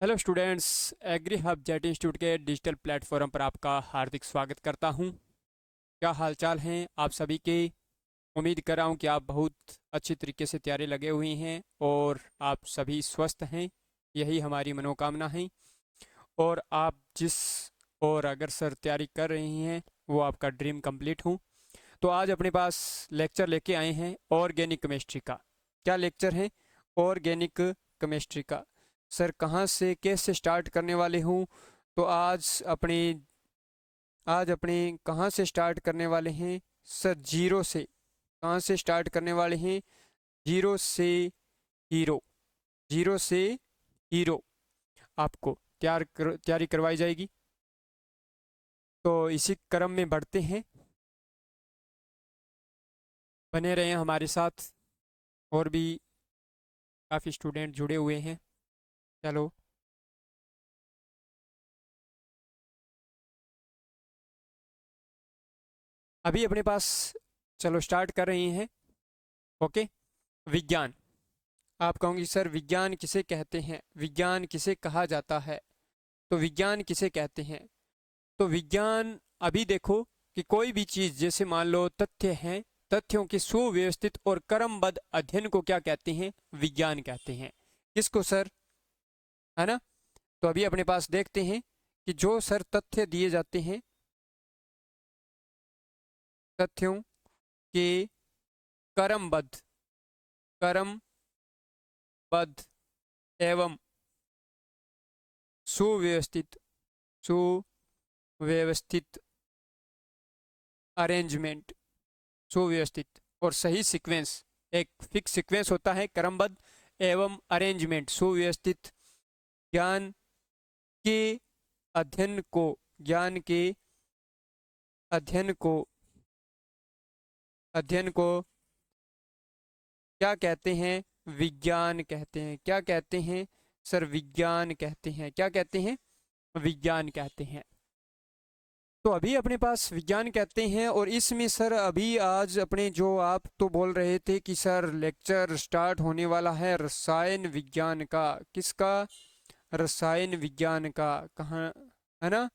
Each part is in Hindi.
Hello students. Agri Hub Jet Institute के डिजिटल प्लेटफॉर्म पर आपका हार्दिक स्वागत करता हूं। क्या हालचाल हैं आप सभी के। उम्मीद कर रहा हूं कि आप बहुत अच्छी तरीके से तैयारी लगे हुई हैं और आप सभी स्वस्थ हैं। यही हमारी मनोकामना है। और आप जिस और अगर सर तैयारी कर रही हैं वो आपका ड्रीम कंप्लीट हो। तो आज अपने पास लेक्चर लेके आए हैं ऑर्गेनिक केमिस्ट्री का। क्या लेक्चर है? ऑर्गेनिक केमिस्ट्री का। सर कहाँ से कैसे स्टार्ट करने वाले हूँ? तो आज अपने कहाँ से स्टार्ट करने वाले हैं? सर जीरो से। कहाँ से स्टार्ट करने वाले हैं? जीरो से हीरो। जीरो से हीरो आपको तैयारी करवाई जाएगी। तो इसी क्रम में बढ़ते हैं। बने रहें हमारे साथ। और भी काफ़ी स्टूडेंट जुड़े हुए हैं। चलो अभी अपने पास, चलो स्टार्ट कर रहे हैं। ओके। विज्ञान। आप कहोगे सर विज्ञान किसे कहते हैं, विज्ञान किसे कहा जाता है? तो विज्ञान किसे कहते हैं? तो विज्ञान, अभी देखो कि कोई भी चीज़ जैसे मान लो तथ्य हैं, तथ्यों के सुव्यवस्थित और क्रमबद्ध अध्ययन को क्या कहते हैं? विज्ञान कहते हैं। किसको सर? है ना। तो अभी अपने पास देखते हैं कि जो सर तथ्य दिए जाते हैं, तथ्यों के क्रमबद्ध क्रमबद्ध एवं सुव्यवस्थित सुव्यवस्थित अरेंजमेंट, सुव्यवस्थित और सही सीक्वेंस। एक फिक्स सीक्वेंस होता है, क्रमबद्ध एवं अरेंजमेंट सुव्यवस्थित। ज्ञान के अध्ययन को ज्ञान के अध्ययन को अध्ययन को क्या कहते हैं? विज्ञान कहते हैं। क्या कहते हैं सर? विज्ञान कहते हैं। क्या कहते हैं? विज्ञान कहते हैं। तो अभी अपने पास विज्ञान कहते हैं। और इसमें सर अभी आज अपने जो आप तो बोल रहे थे कि सर लेक्चर स्टार्ट होने वाला है रसायन विज्ञान का। किसका? रसायन विज्ञान का। कहाँ? है ना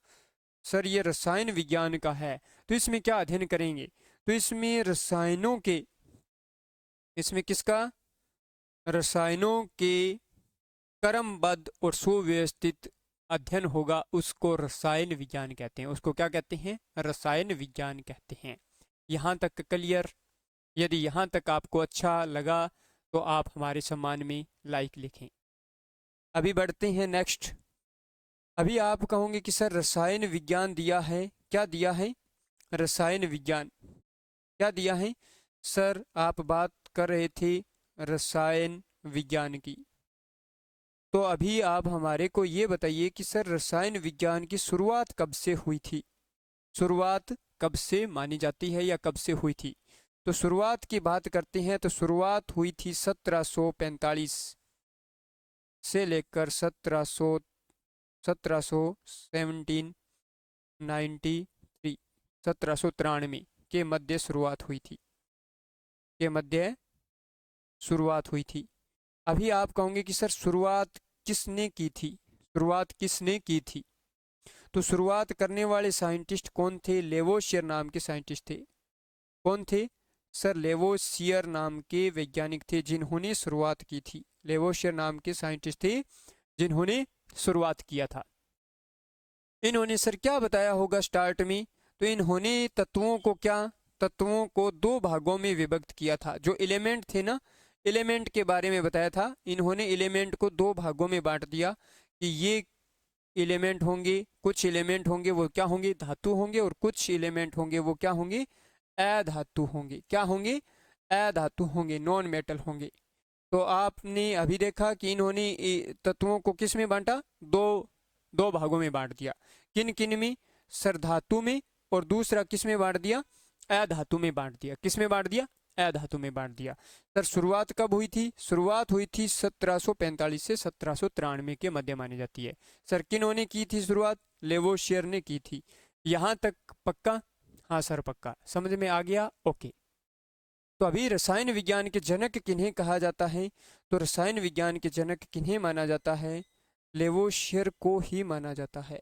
सर, ये रसायन विज्ञान का है। तो इसमें क्या अध्ययन करेंगे? तो इसमें रसायनों के, इसमें किसका? रसायनों के क्रमबद्ध और सुव्यवस्थित अध्ययन होगा, उसको रसायन विज्ञान कहते हैं। उसको क्या कहते हैं? रसायन विज्ञान कहते हैं। यहाँ तक क्लियर? यदि यहाँ तक आपको अच्छा लगा तो आप हमारे सम्मान में लाइक लिखें। अभी बढ़ते हैं नेक्स्ट। अभी आप कहोगे कि सर रसायन विज्ञान दिया है, क्या दिया है? रसायन विज्ञान क्या दिया है? सर आप बात कर रहे थे रसायन विज्ञान की। तो अभी आप हमारे को ये बताइए कि सर रसायन विज्ञान की शुरुआत कब से हुई थी? शुरुआत कब से मानी जाती है या कब से हुई थी? तो शुरुआत की बात करते हैं तो शुरुआत हुई थी 1745 से लेकर 1793 1793 के मध्य शुरुआत हुई थी। के मध्य शुरुआत हुई थी। अभी आप कहोगे कि सर शुरुआत किसने की थी? शुरुआत किसने की थी? तो शुरुआत करने वाले साइंटिस्ट कौन थे? लेवोशियर नाम के साइंटिस्ट थे। कौन थे सर? लेवोशियर नाम के वैज्ञानिक थे जिन्होंने शुरुआत की थी। लेवोशियर नाम के साइंटिस्ट थे जिन्होंने शुरुआत किया था। इन्होंने सर क्या बताया होगा स्टार्ट में? तो इन्होंने तत्वों को क्या, तत्वों को दो भागों में विभक्त किया था। जो एलिमेंट थे ना, एलिमेंट के बारे में बताया था। इन्होंने एलिमेंट को दो भागों में बांट दिया कि ये एलिमेंट होंगे, कुछ एलिमेंट होंगे वो क्या होंगे? धातु होंगे। और कुछ एलिमेंट होंगे वो क्या होंगे? अधातु होंगे। क्या होंगे? अधातु होंगे, नॉन मेटल होंगे। तो आपने अभी देखा कि इन्होंने तत्वों को किस में बांटा? दो दो भागों में बांट दिया। किन किन में? सर धातु में। और दूसरा किस में बांट दिया? अधातु में बांट दिया। किस में बांट दिया? अधातु में बांट दिया। सर शुरुआत कब हुई थी? शुरुआत हुई थी 1745 से 1793 के मध्य मानी जाती है। सर किन्होंने की थी शुरुआत? लेवोशियर ने की थी। यहाँ तक पक्का? हाँ सर पक्का, समझ में आ गया। ओके। तो अभी रसायन विज्ञान के जनक किन्हें कहा जाता है? तो रसायन विज्ञान के जनक किन्हें माना जाता है? लेवोशियर को ही माना जाता है।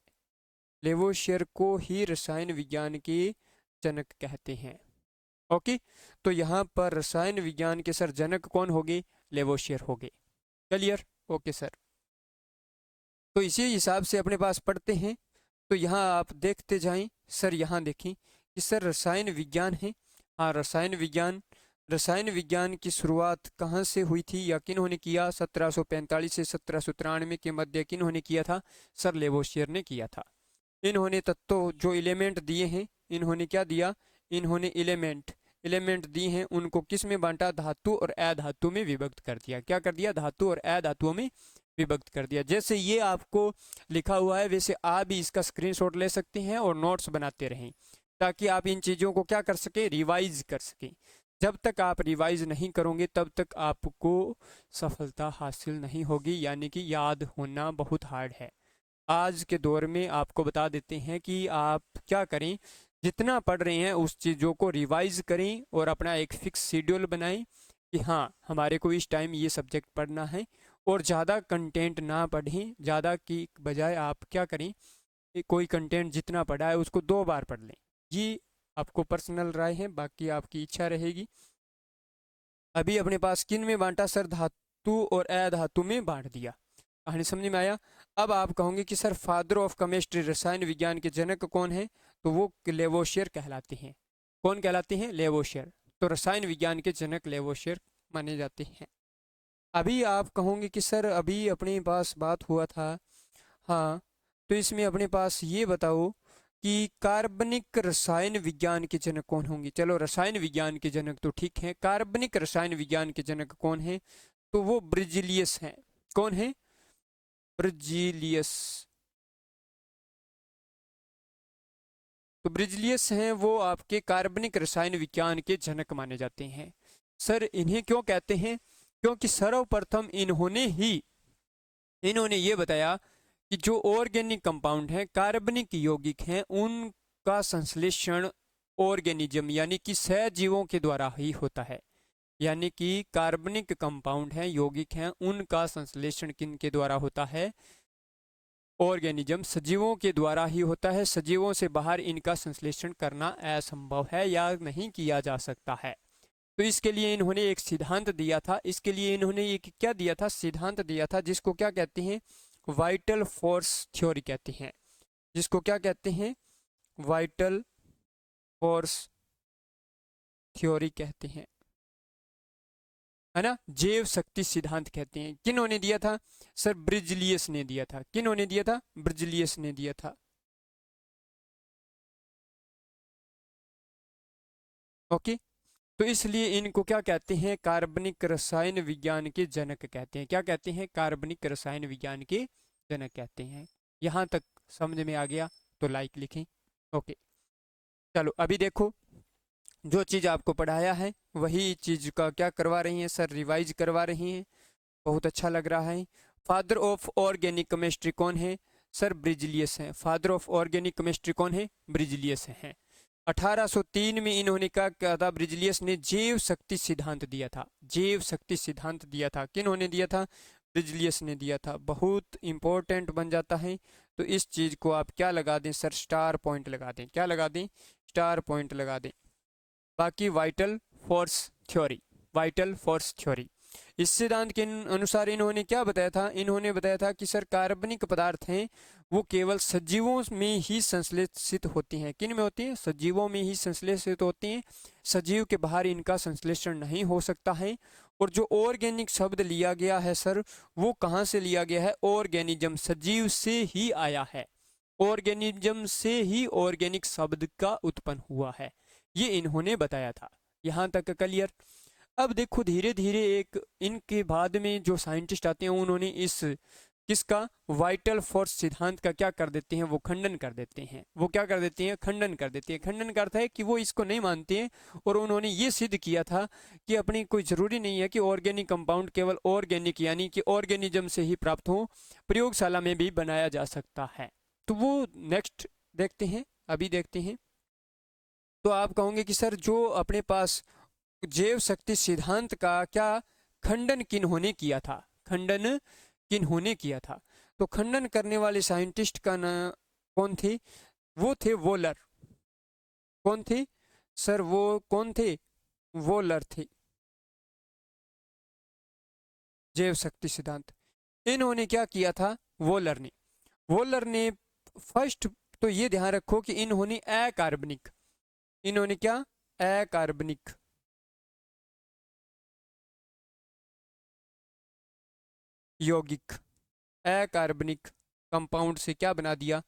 लेवोशियर को ही रसायन विज्ञान के जनक कहते हैं। ओके, तो यहाँ पर रसायन विज्ञान के सर जनक कौन होंगे? लेवोशियर होंगे। क्लियर? Okay sir. तो इसी हिसाब से अपने पास पढ़ते हैं। तो यहाँ आप देखते जाएं सर, यहाँ देखें कि सर रसायन विज्ञान है। हाँ, रसायन विज्ञान की शुरुआत कहाँ से हुई थी या किन्होंने किया? 1745 से 1793 के मध्य किन्होंने किया था? सर लेवोशियर ने किया था। इन्होंने तत्व जो एलिमेंट दिए हैं, इन्होंने क्या दिया? इन्होंने एलिमेंट दिए हैं, उनको किस में बांटा? धातु और अधातु में विभक्त कर दिया। क्या कर दिया? धातु और अधातुओं में विभक्त कर दिया। जैसे ये आपको लिखा हुआ है वैसे आप भी इसका स्क्रीनशॉट ले सकते हैं और नोट्स बनाते रहें, ताकि आप इन चीज़ों को क्या कर सके? रिवाइज कर सकें। जब तक आप रिवाइज नहीं करोगे तब तक आपको सफलता हासिल नहीं होगी, यानी कि याद होना बहुत हार्ड है। आज के दौर में आपको बता देते हैं कि आप क्या करें, जितना पढ़ रहे हैं उस चीज़ों को रिवाइज करें और अपना एक फिक्स शेड्यूल बनाएं कि हाँ हमारे को इस टाइम ये सब्जेक्ट पढ़ना है, और ज़्यादा कंटेंट ना पढ़ें। ज़्यादा की बजाय आप क्या करें, कोई कंटेंट जितना पढ़ा है उसको 2 बार पढ़ लें। ये आपको पर्सनल राय है, बाकी आपकी इच्छा रहेगी। अभी अपने पास किन में बांटा? सर धातु और अधातु में बांट दिया। कहानी समझ में आया? अब आप कहोगे कि सर फादर ऑफ केमिस्ट्री, रसायन विज्ञान के जनक कौन है? तो वो लेवोशियर कहलाते हैं। कौन कहलाते हैं? लेवोशियर। तो रसायन विज्ञान के जनक लेवोशियर माने जाते हैं। अभी आप कहोगे कि सर अभी अपने पास बात हुआ था, हाँ, तो इसमें अपने पास ये बताओ कि कार्बनिक रसायन विज्ञान के जनक कौन होंगे? चलो रसायन विज्ञान के जनक तो ठीक है, कार्बनिक रसायन विज्ञान के जनक कौन है? तो वो ब्रिजिलियस हैं। कौन है? ब्रिजिलियस। तो ब्रिजिलियस हैं वो आपके कार्बनिक रसायन विज्ञान के जनक माने जाते हैं। सर इन्हें क्यों कहते हैं? क्योंकि सर्वप्रथम इन्होंने ये बताया कि जो ऑर्गेनिक कंपाउंड हैं, कार्बनिक यौगिक हैं, उनका संश्लेषण ऑर्गेनिज्म यानी कि सहजीवों के द्वारा ही होता है। यानी कि कार्बनिक कंपाउंड हैं, यौगिक हैं, उनका संश्लेषण किन के द्वारा होता है? ऑर्गेनिज्म, सजीवों के द्वारा ही होता है। सजीवों से बाहर इनका संश्लेषण करना असंभव है या नहीं किया जा सकता है। तो इसके लिए इन्होंने एक सिद्धांत दिया था। इसके लिए इन्होंने एक क्या दिया था? सिद्धांत दिया था, जिसको क्या कहते हैं? वाइटल फोर्स थ्योरी कहते हैं। जिसको क्या कहते हैं? वाइटल फोर्स थ्योरी कहते हैं, है ना? जैव शक्ति सिद्धांत कहते हैं। किन्होंने दिया था? सर ब्रिजिलियस ने दिया था। किन्होंने दिया था? ब्रिजिलियस ने दिया था। ओके, तो इसलिए इनको क्या कहते हैं? कार्बनिक रसायन विज्ञान के जनक कहते हैं। क्या कहते हैं? कार्बनिक रसायन विज्ञान के जनक कहते हैं। यहाँ तक समझ में आ गया तो लाइक लिखें। ओके, चलो अभी देखो, जो चीज़ आपको पढ़ाया है वही चीज़ का क्या करवा रही हैं सर? रिवाइज करवा रही हैं। बहुत अच्छा लग रहा है। फादर ऑफ ऑर्गेनिक केमिस्ट्री कौन है? सर ब्रिजिलियस हैं। फादर ऑफ ऑर्गेनिक केमिस्ट्री कौन है? ब्रिजिलियस हैं। 1803 में इन्होंने क्या था? ब्रिजिलियस ने जैव शक्ति सिद्धांत दिया था। जैव शक्ति सिद्धांत दिया था। किन्होंने दिया था? ब्रिजिलियस ने दिया था। बहुत इंपॉर्टेंट बन जाता है। तो इस चीज़ को आप क्या लगा दें सर? स्टार पॉइंट लगा दें। क्या लगा दें? स्टार पॉइंट लगा दें। बाकी vital force theory, vital force theory, इस सिद्धांत के अनुसार इन्होंने क्या बताया था? इन्होंने बताया था कि सर कार्बनिक पदार्थ हैं वो केवल सजीवों में ही संश्लेषित होती हैं। किन में होती हैं? सजीवों में ही संश्लेषित होती हैं। सजीव के बाहर इनका संश्लेषण नहीं हो सकता है। और जो ऑर्गेनिक शब्द लिया गया है सर, वो कहाँ से लिया गया है? ऑर्गेनिज्म, सजीव से ही आया है। ऑर्गेनिज्म से ही ऑर्गेनिक शब्द का उत्पन्न हुआ है, ये इन्होंने बताया था। यहाँ तक क्लियर? अब देखो धीरे धीरे एक इनके बाद में जो साइंटिस्ट आते हैं उन्होंने इस किसका? वाइटल फोर्स सिद्धांत का क्या कर देते हैं? वो खंडन कर देते हैं। वो क्या कर देते हैं? खंडन कर देते हैं। खंडन का अर्थ है कि वो इसको नहीं मानते हैं। और उन्होंने ये सिद्ध किया था कि अपनी कोई ज़रूरी नहीं है कि ऑर्गेनिक कंपाउंड केवल ऑर्गेनिक यानी कि ऑर्गेनिज्म से ही प्राप्त हो, प्रयोगशाला में भी बनाया जा सकता है। तो वो नेक्स्ट देखते हैं, अभी देखते हैं। तो आप कहोगे कि सर जो अपने पास जैव शक्ति सिद्धांत का क्या खंडन किन्होंने किया था? खंडन किन्होंने किया था? तो खंडन करने वाले साइंटिस्ट का नाम कौन थे? वो थे वोलर। कौन थे सर? वो कौन थे? वोलर थे। जैव शक्ति सिद्धांत इन्होंने क्या किया था? वोलर ने फर्स्ट, तो ये ध्यान रखो कि इन्होंने अकार्बनिक, इन्होंने क्या? अकार्बनिक यौगिक, अकार्बनिक कंपाउंड से क्या बना दिया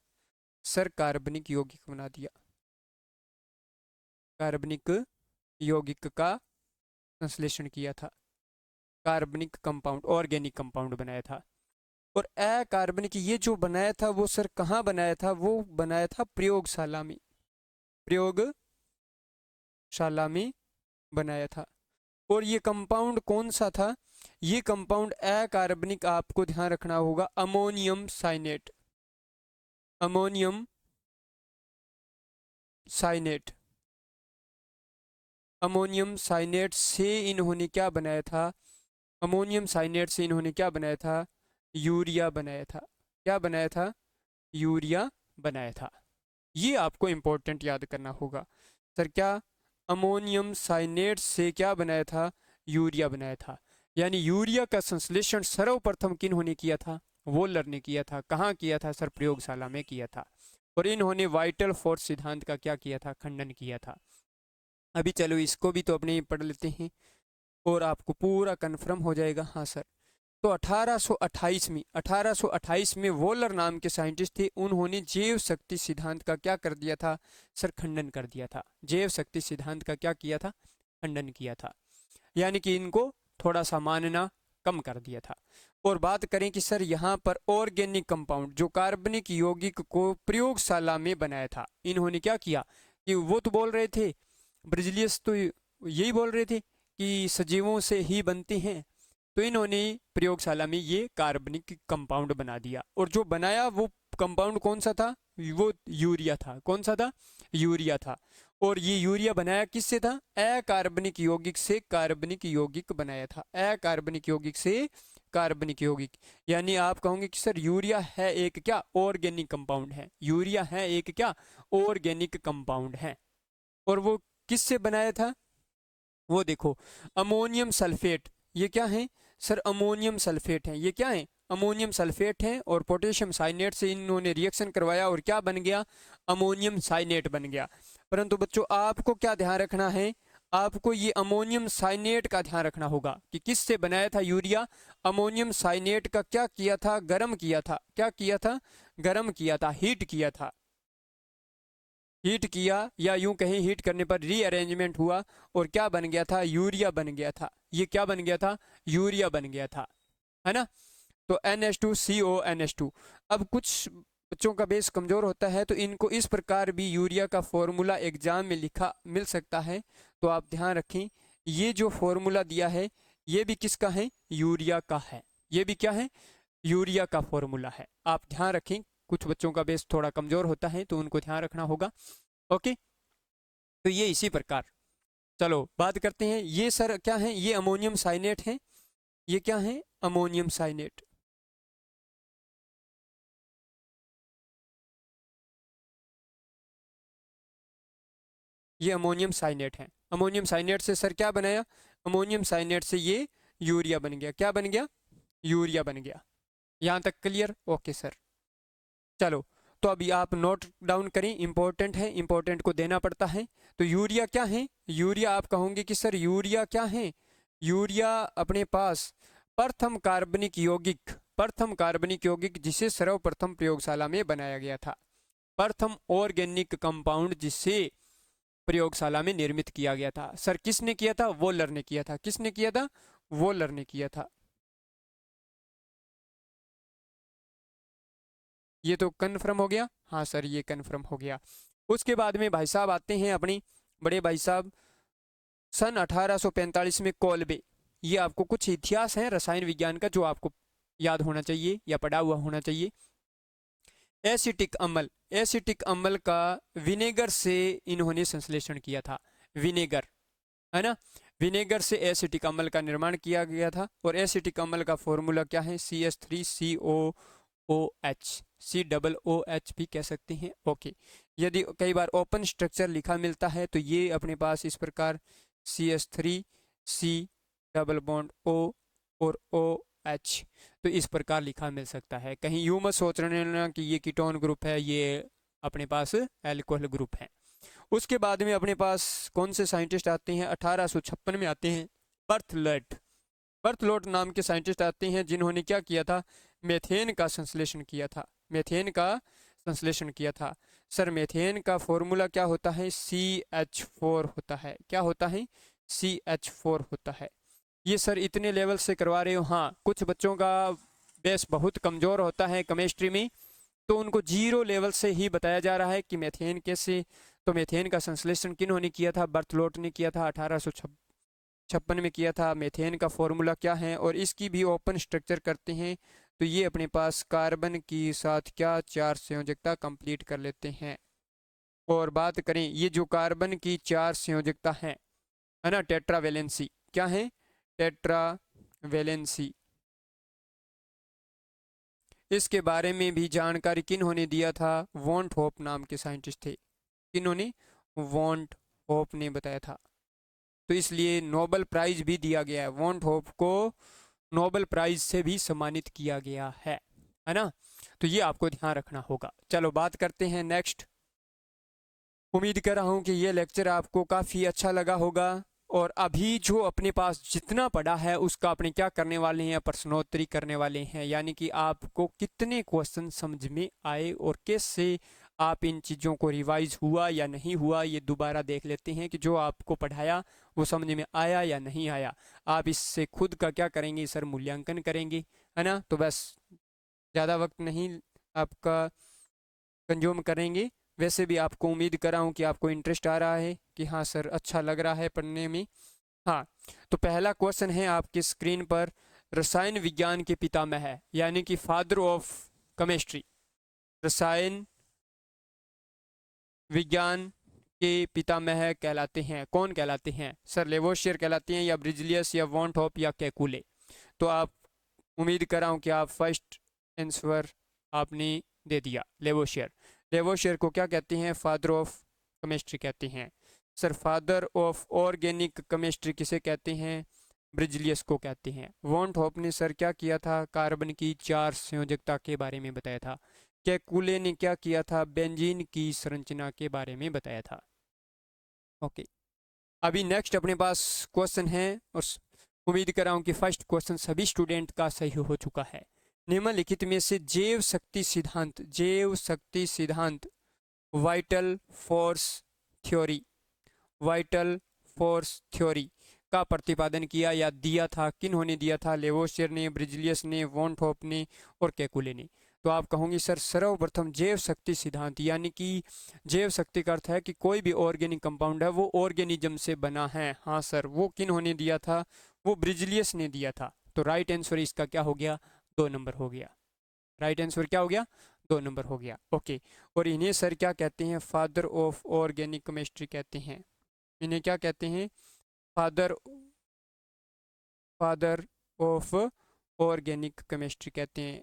सर? कार्बनिक यौगिक बना दिया। कार्बनिक यौगिक का संश्लेषण किया था, कार्बनिक कंपाउंड, ऑर्गेनिक कंपाउंड बनाया था। और अकार्बनिक ये जो बनाया था वो सर कहाँ बनाया था? वो बनाया था प्रयोगशाला में, प्रयोगशाला में बनाया था। और ये कंपाउंड कौन सा था? ये कंपाउंड अकार्बनिक, आपको ध्यान रखना होगा, ammonium cyanate, ammonium cyanate, ammonium cyanate से इन्होंने क्या बनाया था? अमोनियम साइनेट से इन्होंने क्या बनाया था? यूरिया बनाया था। क्या बनाया था? यूरिया बनाया था। ये आपको इंपॉर्टेंट याद करना होगा सर। क्या? अमोनियम साइनेट से क्या बनाया था? यूरिया बनाया था। यानी यूरिया का संश्लेषण सर्वप्रथम किन्होंने किया था? वोलर ने किया था। कहाँ किया था सर? प्रयोगशाला में किया था। और इन्होंने वाइटल फोर्स सिद्धांत का क्या किया था? खंडन किया था। अभी चलो इसको भी तो अपने पढ़ लेते हैं और आपको पूरा कन्फर्म हो जाएगा। हाँ सर, तो 1828 में वोलर नाम के साइंटिस्ट थे, उन्होंने जैव शक्ति सिद्धांत का क्या कर दिया था सर? खंडन कर दिया था। जैव शक्ति सिद्धांत का क्या किया था? खंडन किया था। यानी कि इनको थोड़ा सा मानना कम कर दिया था। और बात करें कि सर यहाँ पर ऑर्गेनिक कंपाउंड, जो कार्बनिक यौगिक को प्रयोगशाला में बनाया था, इन्होंने क्या किया कि वो तो बोल रहे थे, ब्रिजिलियस तो यही बोल रहे थे कि सजीवों से ही बनते हैं, तो इन्होंने प्रयोगशाला में ये कार्बनिक कंपाउंड बना दिया। और जो बनाया वो कंपाउंड कौन सा था? वो यूरिया था। कौन सा था? यूरिया था। और ये यूरिया बनाया किससे था? अकार्बनिक यौगिक से कार्बनिक यौगिक बनाया था। अकार्बनिक यौगिक से कार्बनिक यौगिक। यानी आप कहोगे कि सर यूरिया है एक क्या? ऑर्गेनिक कंपाउंड है। यूरिया है एक क्या? ऑर्गेनिक कंपाउंड है। और वो किससे बनाया था? वो देखो, अमोनियम सल्फेट, ये क्या है सर? अमोनियम सल्फेट है। ये क्या है? अमोनियम सल्फेट है। और पोटेशियम साइनेट से इन्होंने रिएक्शन करवाया और क्या बन गया? अमोनियम साइनेट बन गया। परंतु बच्चों आपको क्या ध्यान रखना है? आपको ये अमोनियम साइनेट का ध्यान रखना होगा कि किससे बनाया था यूरिया? अमोनियम साइनेट का क्या किया था? गर्म किया था। क्या किया था? गर्म किया था, हीट किया था। हीट किया, या यूं कहें हीट करने पर रीअरेंजमेंट हुआ और क्या बन गया था? यूरिया बन गया था। ये क्या बन गया था? यूरिया बन गया था, है ना? तो NH2CO NH2। अब कुछ बच्चों का बेस कमजोर होता है तो इनको इस प्रकार भी यूरिया का फॉर्मूला एग्जाम में लिखा मिल सकता है, तो आप ध्यान रखें। ये जो फॉर्मूला दिया है ये भी किसका है? यूरिया का है। ये भी क्या है? यूरिया का फॉर्मूला है। आप ध्यान रखें, कुछ बच्चों का बेस थोड़ा कमजोर होता है तो उनको ध्यान रखना होगा। ओके, तो ये इसी प्रकार। चलो बात करते हैं, ये सर क्या है? ये अमोनियम साइनेट है। ये क्या है? Ammonium cyanate. ये अमोनियम साइनेट है। अमोनियम साइनेट से सर क्या बनाया? अमोनियम साइनेट से ये यूरिया बन गया। क्या बन गया? यूरिया बन गया। यहां तक क्लियर? Okay sir. चलो, तो अभी आप नोट डाउन करें, इंपॉर्टेंट है, इंपॉर्टेंट को देना पड़ता है। तो यूरिया क्या है? यूरिया आप कहोगे कि सर यूरिया क्या है? यूरिया अपने पास प्रथम कार्बनिक यौगिक, प्रथम कार्बनिक यौगिक जिसे सर्वप्रथम प्रयोगशाला में बनाया गया था, प्रथम ऑर्गेनिक कंपाउंड जिसे प्रयोगशाला में निर्मित किया गया था। सर किसने किया था? वोलर ने किया था। किसने किया था? वोलर ने किया था। ये तो कन्फर्म हो गया। हाँ सर, ये कन्फर्म हो गया। उसके बाद में भाई साहब आते हैं अपनी बड़े भाई साहब, सन 1845 में कोल्बे। ये आपको कुछ इतिहास है रसायन विज्ञान का जो आपको याद होना चाहिए या पढ़ा हुआ होना चाहिए। एसिटिक अम्ल, एसिटिक अम्ल का विनेगर से इन्होंने संश्लेषण किया था। विनेगर, है ना? विनेगर से एसिटिक अम्ल का निर्माण किया गया था। और एसिटिक अम्ल का फॉर्मूला क्या है? CH3CO OH, COOH भी कह सकते हैं। ओके, यदि कई बार ओपन स्ट्रक्चर लिखा मिलता है तो ये अपने पास इस प्रकार CH3 C double bond O और OH, तो इस प्रकार लिखा मिल सकता है। कहीं यूं मत सोच रहे ना कि ये कीटोन ग्रुप है, ये अपने पास एल्कोहल ग्रुप है। उसके बाद में अपने पास कौन से साइंटिस्ट आते हैं? 1856 में आते हैं बर्थलोट। बर्थलोट नाम के साइंटिस्ट आते हैं जिन्होंने क्या किया था? मेथेन का संश्लेषण किया था। मेथेन का संश्लेषण किया था। सर मेथेन का फॉर्मूला क्या होता है? CH4 होता है। क्या होता है? CH4 होता है। ये सर इतने लेवल से करवा रहे हो? हाँ, कुछ बच्चों का बेस बहुत कमज़ोर होता है केमिस्ट्री में, तो उनको 0 लेवल से ही बताया जा रहा है कि मेथेन कैसे। तो मेथेन का संश्लेषण किन्होंने किया था? बर्थलोट ने किया था, 1856 में किया था। मेथेन का फॉर्मूला क्या है? और इसकी भी ओपन स्ट्रक्चर करते हैं तो ये अपने पास कार्बन की साथ क्या 4 संयोजकता कंप्लीट कर लेते हैं। और बात करें ये जो कार्बन की 4 संयोजकता है ना, टेट्रावेलेंसी, क्या है? टेट्रावेलेंसी। इसके बारे में भी जानकारी किन्होंने दिया था? वॉन्ट होप नाम के साइंटिस्ट थे। किन्होंने? वॉन्ट होप ने बताया था। तो इसलिए नोबेल प्राइज भी दिया गया है। वॉन्ट होप को नोबेल प्राइज से भी सम्मानित किया गया है ना। तो ये आपको ध्यान रखना होगा। चलो बात करते हैं नेक्स्ट। उम्मीद कर रहा हूँ कि ये लेक्चर आपको काफ़ी अच्छा लगा होगा। और अभी जो अपने पास जितना पड़ा है उसका अपने क्या करने वाले हैं? प्रश्नोत्तरी करने वाले हैं। यानी कि आपको कितने क्वेश्चन समझ में आए और कैसे आप इन चीज़ों को रिवाइज हुआ या नहीं हुआ, ये दोबारा देख लेते हैं कि जो आपको पढ़ाया वो समझ में आया या नहीं आया। आप इससे खुद का क्या करेंगे सर? मूल्यांकन करेंगे, है ना। तो बस ज़्यादा वक्त नहीं आपका कंज्यूम करेंगे। वैसे भी आपको उम्मीद कर रहा हूँ कि आपको इंटरेस्ट आ रहा है कि हाँ सर अच्छा लग रहा है पढ़ने में। हाँ, तो पहला क्वेश्चन है आपकी स्क्रीन पर, रसायन विज्ञान के पितामह है यानी कि फादर ऑफ केमिस्ट्री, रसायन विज्ञान के पितामह कहलाते हैं, कौन कहलाते हैं सर? लेवोशियर कहलाते हैं या ब्रिजलियस या वॉन्ट होप या केकुले? तो आप उम्मीद कर रहा हूँ कि आप फर्स्ट आंसर आपने दे दिया, लेवोशियर। लेवोशियर को क्या कहते हैं? फादर ऑफ केमिस्ट्री कहते हैं। Sir father of organic chemistry किसे कहते हैं? ब्रिजलियस को कहते हैं। वॉन्ट होप ने सर क्या किया था? कार्बन की 4 संयोजकता के बारे में बताया था। केकुले ने क्या किया था? बेंजीन की संरचना के बारे में बताया था। ओके, अभी नेक्स्ट अपने पास क्वेश्चन है और उम्मीद कर रहा हूँ कि फर्स्ट क्वेश्चन सभी स्टूडेंट का सही हो चुका है। निम्नलिखित में से जैव शक्ति सिद्धांत vital force theory, vital force theory का प्रतिपादन किया या दिया था? किन्होंने दिया था? लेवोशियर ने, ब्रिजलियस ने, वॉन्ट होप ने और केकुले ने। तो आप कहोगे सर सर्वप्रथम जैव शक्ति सिद्धांत, यानी कि जैव शक्ति का अर्थ है कि कोई भी ऑर्गेनिक कंपाउंड है वो ऑर्गेनिज्म से बना है। हाँ सर, वो किन्होंने दिया था? वो ब्रिजलियस ने दिया था। तो राइट आंसर इसका क्या हो गया? 2 नंबर हो गया। राइट आंसर क्या हो गया? 2 नंबर हो गया। ओके, और इन्हें सर क्या कहते हैं? फादर ऑफ ऑर्गेनिक केमिस्ट्री कहते हैं। इन्हें क्या कहते हैं? Father father of organic chemistry कहते हैं,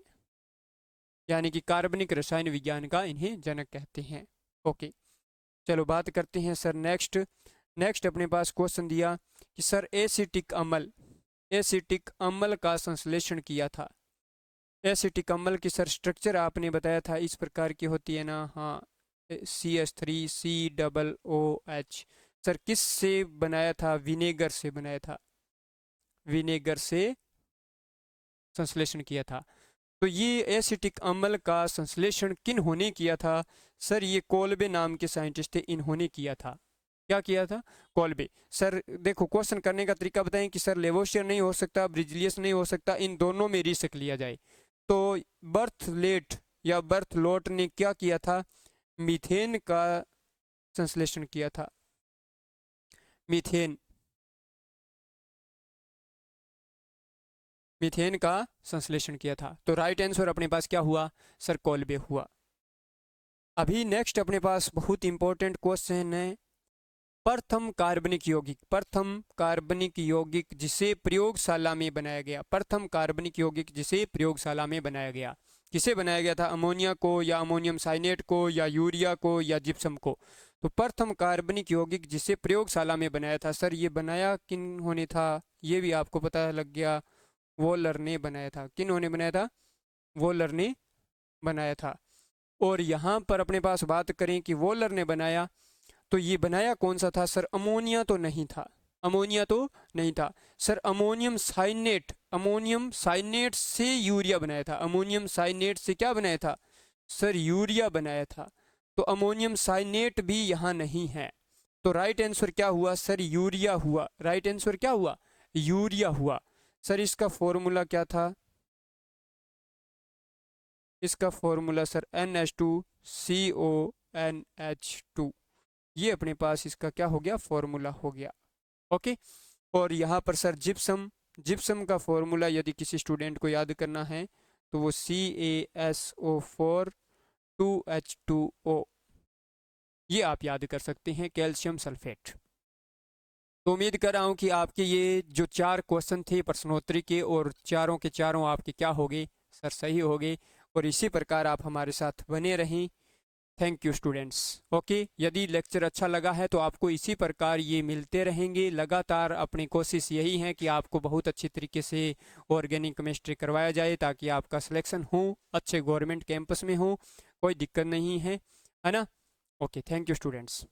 यानी कि कार्बनिक रसायन विज्ञान का इन्हें जनक कहते हैं। ओके, चलो बात करते हैं सर नेक्स्ट अपने पास क्वेश्चन दिया कि सर एसिटिक अम्ल का संश्लेषण किया था। एसिटिक अम्ल की सर स्ट्रक्चर आपने बताया था इस प्रकार की होती है ना। हाँ, CH3COOH। सर किस से बनाया था? विनेगर से बनाया था, विनेगर से संश्लेषण किया था। तो ये एसिटिक अम्ल का संश्लेषण किन्होंने किया था? सर ये कोल्बे नाम के साइंटिस्ट थे, इन्होंने किया था। क्या किया था? कोल्बे। सर देखो क्वेश्चन करने का तरीका बताएं कि सर लेवोशियर नहीं हो सकता, ब्रिजलियस नहीं हो सकता, इन दोनों में रिस्क लिया जाए। तो बर्थलेट या बर्थलोट ने क्या किया था? मीथेन का संश्लेषण किया था। मीथेन मीथेन का संश्लेषण किया था। तो राइट आंसर अपने पास क्या हुआ? सर कोल्बे हुआ। अभी नेक्स्ट अपने पास बहुत इंपॉर्टेंट क्वेश्चन है, प्रथम कार्बनिक यौगिक जिसे प्रयोगशाला में बनाया गया, प्रथम कार्बनिक यौगिक जिसे प्रयोगशाला में बनाया गया। किसे बनाया गया था, अमोनिया को या अमोनियम साइनेट को या यूरिया को या जिप्सम को। तो प्रथम कार्बनिक यौगिक जिसे प्रयोगशाला में बनाया था, सर ये बनाया किन होने था, ये भी आपको पता लग गया, वोलर ने बनाया था। किन होने बनाया था, वोलर ने बनाया था। और यहाँ पर अपने पास बात करें कि वोलर ने बनाया, तो ये बनाया कौन सा था, सर अमोनिया तो नहीं था, अमोनिया तो नहीं था sir, ammonium cyanate, ammonium cyanate से यूरिया बनाया था, अमोनियम साइनेट से क्या बनाया था सर, यूरिया बनाया था। तो अमोनियम साइनेट भी यहाँ नहीं है, तो राइट आंसर क्या हुआ सर, यूरिया हुआ। राइट आंसर क्या हुआ, यूरिया हुआ। सर इसका फॉर्मूला क्या था, इसका फॉर्मूला सर NH2CONH2, ये अपने पास इसका क्या हो गया, फॉर्मूला हो गया। ओके। और यहाँ पर सर जिप्सम, जिप्सम का फॉर्मूला यदि किसी स्टूडेंट को याद करना है तो वो CaSO4 2H2O, ये आप याद कर सकते हैं, कैल्शियम सल्फेट। तो उम्मीद कर रहा हूँ कि आपके ये जो 4 क्वेश्चन थे प्रश्नोत्तरी के, और चारों के चारों आपके क्या हो गए सर, सही हो गए। और इसी प्रकार आप हमारे साथ बने रहें। Thank you students. ओके, यदि लेक्चर अच्छा लगा है तो आपको इसी प्रकार ये मिलते रहेंगे लगातार। अपनी कोशिश यही है कि आपको बहुत अच्छी तरीके से ऑर्गेनिक केमिस्ट्री करवाया जाए, ताकि आपका सिलेक्शन हो, अच्छे गवर्नमेंट कैंपस में हो, कोई दिक्कत नहीं है ना। Okay, thank you students.